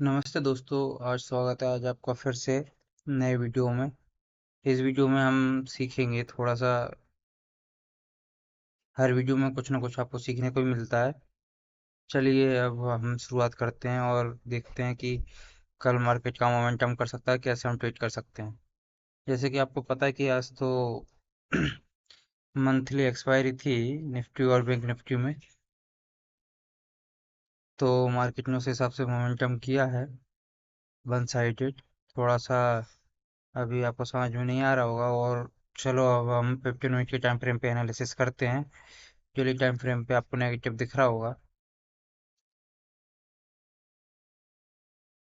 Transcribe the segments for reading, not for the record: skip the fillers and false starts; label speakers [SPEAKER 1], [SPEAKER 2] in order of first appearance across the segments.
[SPEAKER 1] नमस्ते दोस्तों। आज स्वागत है आज आपका फिर से नए वीडियो में। इस वीडियो में हम सीखेंगे थोड़ा सा। हर वीडियो में कुछ ना कुछ आपको सीखने को ही मिलता है। चलिए अब हम शुरुआत करते हैं और देखते हैं कि कल मार्केट का मोमेंटम कर सकता है, कैसे हम ट्रेड कर सकते हैं। जैसे कि आपको पता है कि आज तो मंथली एक्सपायरी थी निफ्टी और बैंक निफ्टी में। तो मार्केट ने उस हिसाब से मोमेंटम किया है, वन साइडेड थोड़ा सा। अभी आपको समझ में नहीं आ रहा होगा। और चलो अब हम 15 मिनट के टाइम फ्रेम पे एनालिसिस करते हैं। डेली टाइम फ्रेम पे आपको नेगेटिव दिख रहा होगा।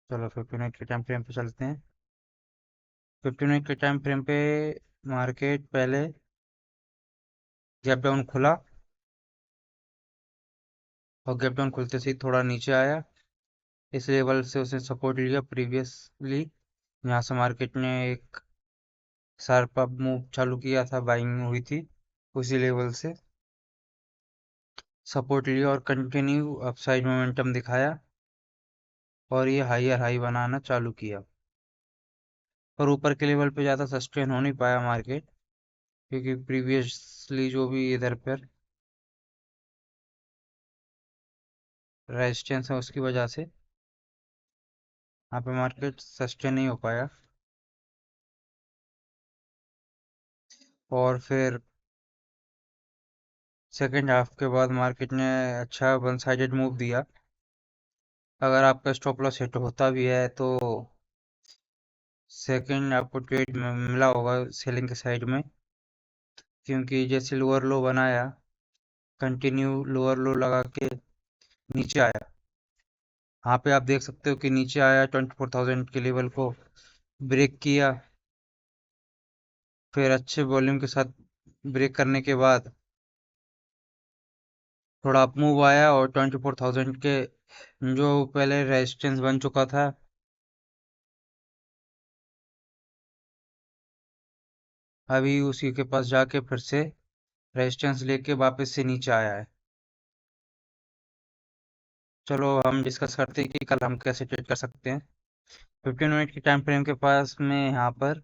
[SPEAKER 1] चलो 15 मिनट के टाइम फ्रेम पे चलते हैं। 15 मिनट के टाइम फ्रेम पे मार्केट पहले गैप डाउन खुला और गैप डाउन खुलते से ही थोड़ा नीचे आया। इस लेवल से उसने सपोर्ट लिया प्रीवियसली। यहाँ से मार्केट ने एक शार्प अप मूव चालू किया था, बाइंग हुई थी उसी लेवल से। सपोर्ट लिया और कंटिन्यू अपसाइड मोमेंटम दिखाया और ये हायर हाई बनाना चालू किया। पर ऊपर के लेवल पे ज़्यादा सस्टेन हो नहीं पाया मार्केट, क्योंकि प्रीवियसली जो भी इधर पर रेजिस्टेंस है उसकी वजह से यहाँ पे मार्केट सस्टेन नहीं हो पाया। और फिर सेकेंड हाफ के बाद मार्केट ने अच्छा वन साइडेड मूव दिया। अगर आपका स्टॉप लॉस हिट होता भी है तो सेकेंड आपको ट्रेड में मिला होगा सेलिंग के साइड में, क्योंकि जैसे लोअर लो बनाया कंटिन्यू लोअर लो लगा के नीचे आया। यहाँ पे आप देख सकते हो कि नीचे आया 24,000 के लेवल को ब्रेक किया। फिर अच्छे वॉल्यूम के साथ ब्रेक करने के बाद थोड़ा अप मूव आया और 24,000 के जो पहले रेजिस्टेंस बन चुका था अभी उसी के पास जाके फिर से रेजिस्टेंस लेके वापस से नीचे आया है। चलो हम डिस्कस करते हैं कि कल हम कैसे ट्रेड कर सकते हैं। 15 मिनट के टाइम फ्रेम के पास में यहाँ पर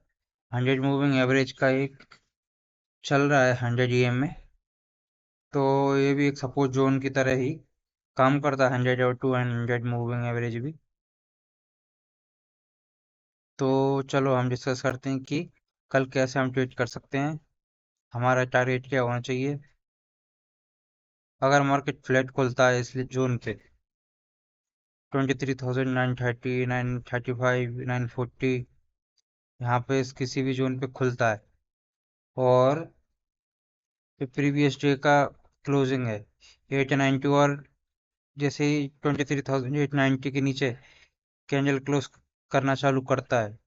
[SPEAKER 1] 100 मूविंग एवरेज का एक चल रहा है 100 EM में। तो ये भी एक सपोर्ट जोन की तरह ही काम करता है, 100 और 200 मूविंग एवरेज भी। तो चलो हम डिस्कस करते हैं कि कल कैसे हम ट्रेड कर सकते हैं, हमारा टारगेट क्या होना चाहिए। अगर मार्केट फ्लैट खुलता है इसलिए जोन पे 23,930, 935, 940, यहाँ पे इस किसी भी जोन पे खुलता है और प्रीवियस डे का क्लोजिंग है 890, और जैसे ही 23,890 के नीचे कैंडल क्लोज करना चालू करता है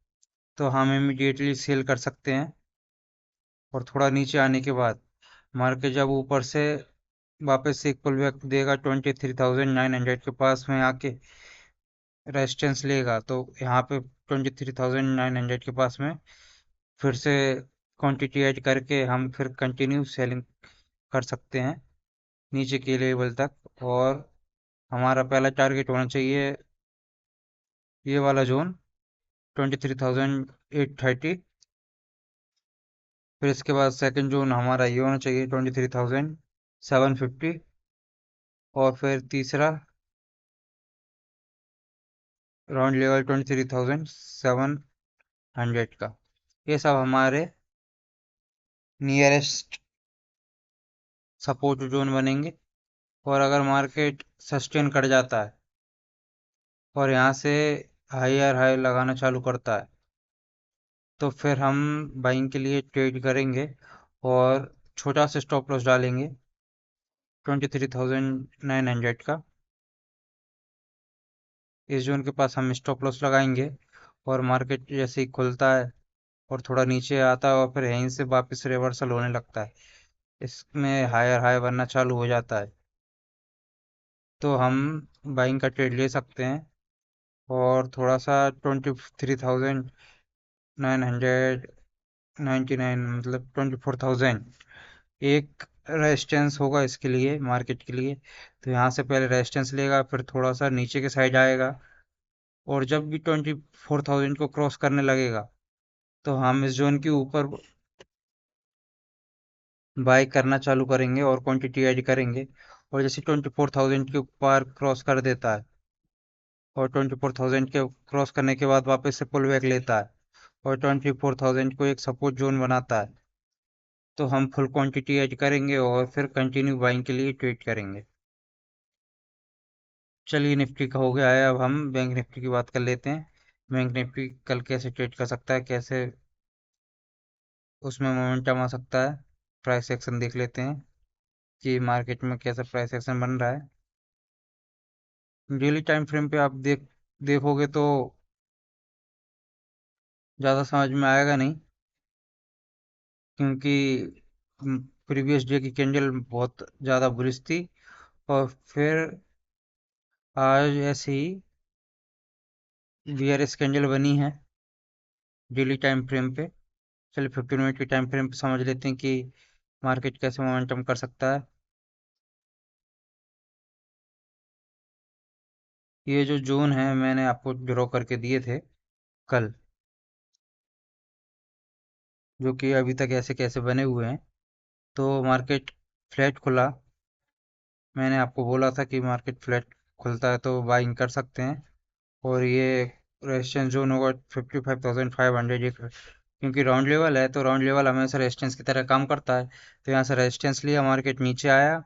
[SPEAKER 1] तो हम इमीडिएटली सेल कर सकते हैं। और थोड़ा नीचे आने के बाद मार्केट जब ऊपर से वापस से एक पुल बैक देगा 23,900 के पास में आके रेजिस्टेंस लेगा, तो यहाँ पे 23,900 के पास में फिर से क्वांटिटी ऐड करके हम फिर कंटिन्यू सेलिंग कर सकते हैं नीचे के लेवल तक। और हमारा पहला टारगेट होना चाहिए ये वाला जोन 23,830। फिर इसके बाद सेकंड जोन हमारा ये होना चाहिए 23,750। और फिर तीसरा राउंड लेवल 23,700 का। ये सब हमारे नियरेस्ट सपोर्ट जोन बनेंगे। और अगर मार्केट सस्टेन कर जाता है और यहाँ से हायर हाई लगाना चालू करता है तो फिर हम बाइंग के लिए ट्रेड करेंगे और छोटा सा स्टॉप लॉस डालेंगे 23,900 का। इस जोन के पास हम स्टॉप लॉस लगाएंगे और मार्केट जैसे ही खुलता है और थोड़ा नीचे आता है और फिर यहीं से वापस रिवर्सल होने लगता है, इसमें हायर हाई बनना चालू हो जाता है, तो हम बाइंग का ट्रेड ले सकते हैं। और थोड़ा सा 23,999, मतलब 24,000 एक रेजिस्टेंस होगा इसके लिए, मार्केट के लिए। तो यहाँ से पहले रेजिस्टेंस लेगा फिर थोड़ा सा नीचे के साइड आएगा और जब भी 24,000 को क्रॉस करने लगेगा तो हम इस जोन के ऊपर बाय करना चालू करेंगे और क्वांटिटी ऐड करेंगे। और जैसे 24,000 के ऊपर क्रॉस कर देता है और 24,000 के क्रॉस करने के बाद वापस से पुल बैक लेता है और 24,000 को एक सपोर्ट जोन बनाता है, तो हम फुल क्वांटिटी ऐड करेंगे और फिर कंटिन्यू बाइंग के लिए ट्रेड करेंगे। चलिए, निफ्टी का हो गया है, अब हम बैंक निफ्टी की बात कर लेते हैं। बैंक निफ्टी कल कैसे ट्रेड कर सकता है, कैसे उसमें मोमेंटम आ सकता है। प्राइस एक्शन देख लेते हैं कि मार्केट में कैसा प्राइस एक्शन बन रहा है। डेली टाइम फ्रेम पे आप देखोगे तो ज़्यादा समझ में आएगा नहीं, क्योंकि प्रीवियस डे की कैंडल बहुत ज़्यादा बुलिश थी और फिर आज ऐसे ही बीआरएस कैंडल बनी है डेली टाइम फ्रेम पे। चलिए 15 मिनट के टाइम फ्रेम पे समझ लेते हैं कि मार्केट कैसे मोमेंटम कर सकता है। ये जो जोन है मैंने आपको ड्रॉ करके दिए थे कल, जो कि अभी तक ऐसे कैसे बने हुए हैं। तो मार्केट फ्लैट खुला, मैंने आपको बोला था कि मार्केट फ्लैट खुलता है तो बाइंग कर सकते हैं। और ये रेजिस्टेंस जोन होगा 55,500, क्योंकि राउंड लेवल है तो राउंड लेवल हमेशा रेजिस्टेंस की तरह काम करता है। तो यहाँ से रेजिस्टेंस लिया, मार्केट नीचे आया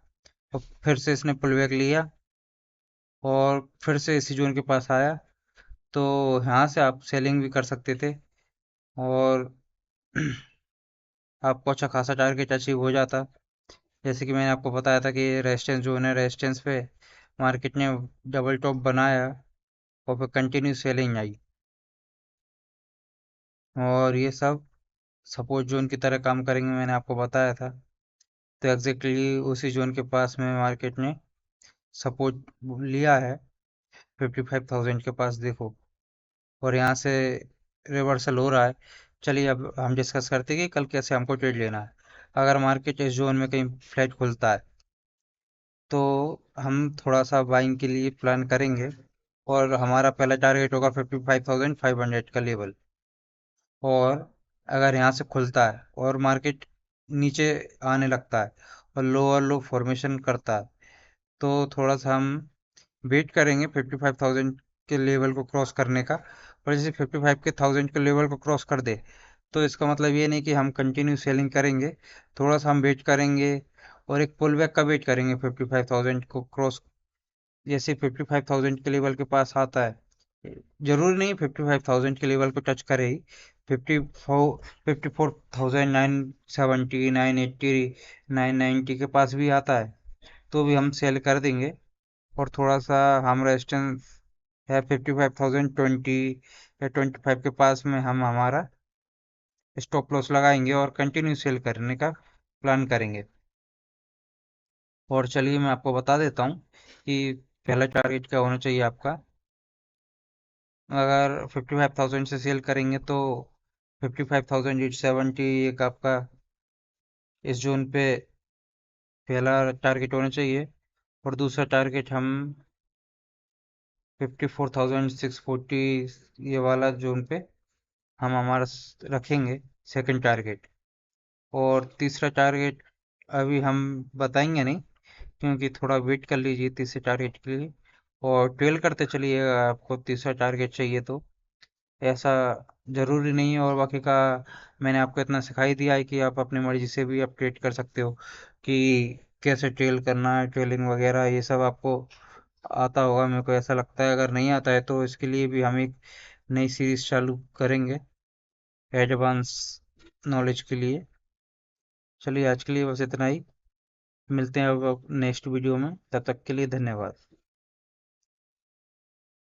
[SPEAKER 1] और फिर से इसने पुल बैक लिया और फिर से इसी जोन के पास आया, तो यहाँ से आप सेलिंग भी कर सकते थे और आपको अच्छा खासा टारगेट अचीव हो जाता। जैसे कि मैंने आपको बताया था कि रेजिस्टेंस जोन है, रेजिस्टेंस पे मार्केट ने डबल टॉप बनाया और फिर कंटिन्यू सेलिंग आई और ये सब सपोर्ट जोन की तरह काम करेंगे, मैंने आपको बताया था। तो एग्जैक्टली उसी जोन के पास में मार्केट ने सपोर्ट लिया है 55,000 के पास, देखो। और यहाँ से रिवर्सल हो रहा है। चलिए अब हम डिस्कस करते हैं कि कल कैसे हमको ट्रेड लेना है। अगर मार्केट इस जोन में कहीं फ्लैट खुलता है तो हम थोड़ा सा बाइंग के लिए प्लान करेंगे और हमारा पहला टारगेट होगा 55,500 का लेवल। और अगर यहाँ से खुलता है और मार्केट नीचे आने लगता है और लोअर लो फॉर्मेशन करता है, तो थोड़ा सा हम वेट करेंगे 55,000 के लेवल को क्रॉस करने का। और जैसे 55,000 के लेवल को क्रॉस कर दे तो इसका मतलब ये नहीं कि हम कंटिन्यू सेलिंग करेंगे, थोड़ा सा हम वेट करेंगे और एक पुल बैक का वेट करेंगे 55,000 को क्रॉस। जैसे 55,000 के लेवल के पास आता है, जरूरी नहीं 55,000 के लेवल को टच करे ही। 54,970, 990 के पास भी आता है तो भी हम सेल कर देंगे। और थोड़ा सा हम रेजिस्टेंस है 55,020 या 25 के पास में हम हमारा स्टॉप लॉस लगाएंगे और कंटिन्यू सेल करने का प्लान करेंगे। और चलिए मैं आपको बता देता हूँ कि पहला टारगेट क्या होना चाहिए आपका। अगर 55,000 से सेल करेंगे तो 55,870 एक आपका इस जोन पे पहला टारगेट होना चाहिए। और दूसरा टारगेट हम 54,640 ये वाला जोन पे हम हमारा रखेंगे सेकंड टारगेट। और तीसरा टारगेट अभी हम बताएंगे नहीं, क्योंकि थोड़ा वेट कर लीजिए तीसरे टारगेट के लिए और ट्रेल करते चलिए। आपको तीसरा टारगेट चाहिए तो ऐसा ज़रूरी नहीं है। और बाकी का मैंने आपको इतना सिखा ही दिया है कि आप अपनी मर्जी से भी अपडेट कर सकते हो कि कैसे ट्रेल करना है, ट्रेलिंग वगैरह ये सब आपको आता होगा, मेरे को ऐसा लगता है। अगर नहीं आता है तो इसके लिए भी हम एक नई सीरीज चालू करेंगे एडवांस नॉलेज के लिए। चलिए आज के लिए बस इतना ही, मिलते हैं अब नेक्स्ट वीडियो में, तब तक के लिए धन्यवाद।